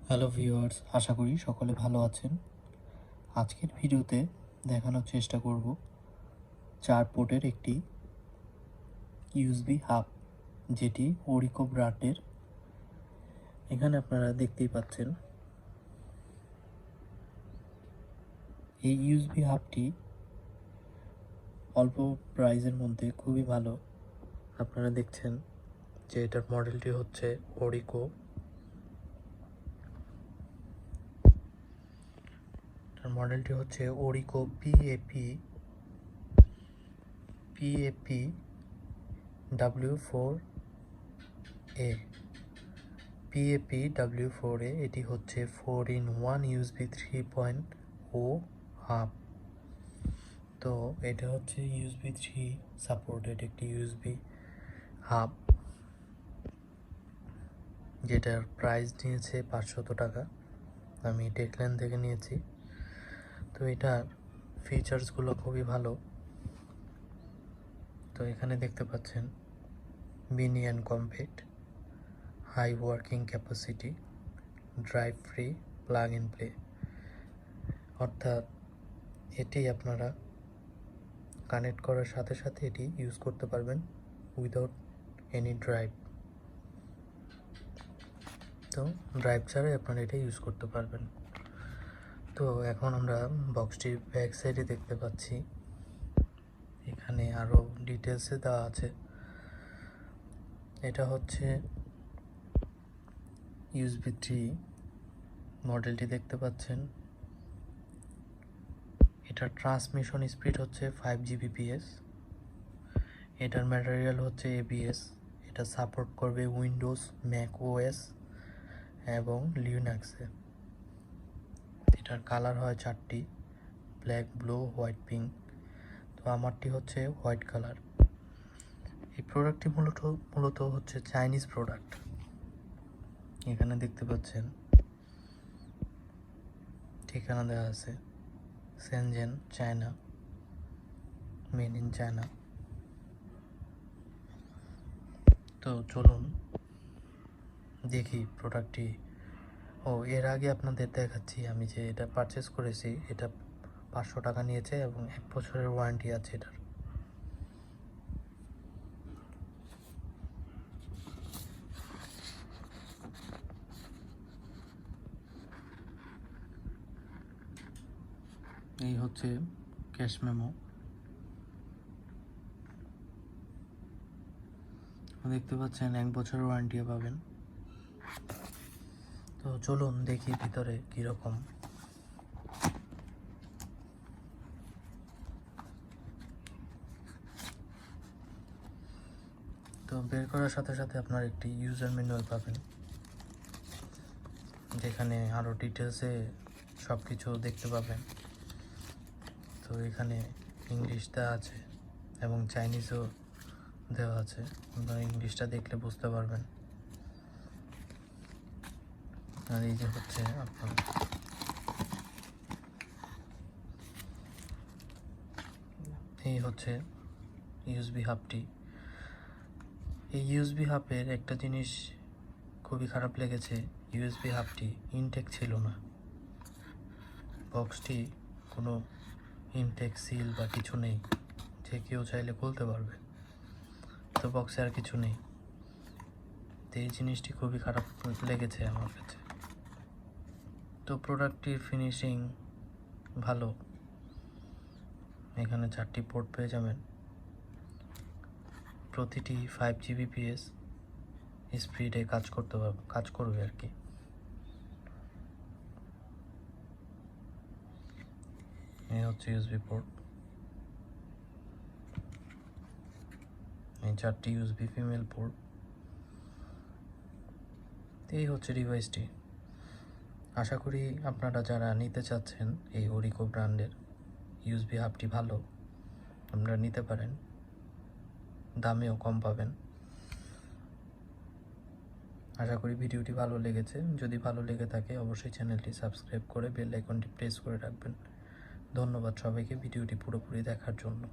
Hello viewers, আশা করি সকলে ভালো আছেন। আজকের ভিডিওতে দেখানোর চেষ্টা করব 4 পোর্টের একটি ইউএসবি হাব, যেটি ওরিকো ব্র্যান্ডের। এখানে আপনারা দেখতেই পাচ্ছেন এই ইউএসবি হাবটি অল্প প্রাইসের মধ্যে খুবই ভালো। আপনারা দেখছেন যে এটার মডেলটি হচ্ছে ওরিকো। মডেলটি হচ্ছে ওরিকো PAP W4A। PAP-W4A এটি হচ্ছে 4-in-1 USB 3.0 হাব। তো এটা হচ্ছে USB 3 সাপোর্টেড একটি USB হাব, যেটার প্রাইস নিয়েছে 500 টাকা। আমি টেকল্যান্ড থেকে নিয়েছি। তো এটার ফিচার্সগুলো খুবই ভালো। তো এখানে দেখতে পাচ্ছেন mini and compact, high working capacity, drive free, plug in play. অর্থাৎ এটি আপনারা কানেক্ট করার সাথে সাথে এটি ইউজ করতে পারবেন উইদাউট এনি ড্রাইভ। তো ড্রাইভ ছাড়াই আপনারা এটা ইউজ করতে পারবেন। তো এখন আমরা বক্সটির ব্যাক সাইডে দেখতে পাচ্ছি, এখানে আরও ডিটেলসে দেওয়া আছে। এটা হচ্ছে USB 3 মডেলটি দেখতে পাচ্ছেন। এটার ট্রান্সমিশন স্পিড হচ্ছে 5 Gbps। এটার ম্যাটেরিয়াল হচ্ছে ABS। এটা সাপোর্ট করবে উইন্ডোজ, ম্যাক OS এবং লিনাক্সে। এটার কালার হয় 4টি, ব্ল্যাক, ব্লু, হোয়াইট, পিঙ্ক। তো আমারটি হচ্ছে হোয়াইট কালার। এই প্রোডাক্টটি মূলত হচ্ছে চাইনিজ প্রোডাক্ট। এখানে দেখতে পাচ্ছেন ঠিকানা দেওয়া আছে, Shenzhen, China, made in China. তো চলুন দেখি প্রোডাক্টটি। এর আগে আপনাদের দেখাচ্ছি আমি যে এটা পারচেস করেছি। এটা 500 টাকা নিয়েছে এবং 1 বছরের ওয়ারেন্টি আছে এটার। এই হচ্ছে ক্যাশ মেমো। দেখতে পাচ্ছেন 1 বছরের ওয়ারেন্টি পাবেন। তো চলুন দেখি ভিতরে কীরকম। তো বের করার সাথে সাথে আপনার একটি ইউজার ম্যানুয়াল পাবেন, যেখানে আরও ডিটেলসে সব কিছু দেখতে পাবেন। তো এখানে ইংলিশ দেওয়া আছে এবং চাইনিজও দেওয়া আছে। আপনারা ইংলিশটা দেখলে বুঝতে পারবেন। আর এই যে হচ্ছে আপনার এই হচ্ছে ইউএসবি হাবটি। এই ইউএসবি হাবের একটা জিনিস খুবই খারাপ লেগেছে, ইউএসবি হাবটি ইনটেক ছিল না। বক্সটি কোনো ইনটেক সিল বা কিছু নেই, যে কেউ চাইলে খুলতে পারবে। তো বক্সে আর কিছু নেই। তো এই জিনিসটি খুবই খারাপ লেগেছে আমার কাছে। তো প্রোডাক্টটির ফিনিশিং ভালো। এখানে 4টি পোর্ট পেয়ে যাবেন, প্রতিটি 5 Gbps স্পিডে কাজ করবে আর কি। এই হচ্ছে ইউএসবি পোর্ট। এই 4টি ইউএসবি ফিমেল পোর্ট। এই হচ্ছে ডিভাইসটি। আশা করি আপনারা যারা নিতে চাচ্ছেন এই ওরিকো ব্র্যান্ডের ইউএসবি হাবটি ভালো, আপনারা নিতে পারেন, দামেও কম পাবেন। আশা করি ভিডিওটি ভালো লেগেছে। যদি ভালো লেগে থাকে অবশ্যই চ্যানেলটি সাবস্ক্রাইব করে বেল আইকনটি প্রেস করে রাখবেন। ধন্যবাদ সবাইকে ভিডিওটি পুরোপুরি দেখার জন্য।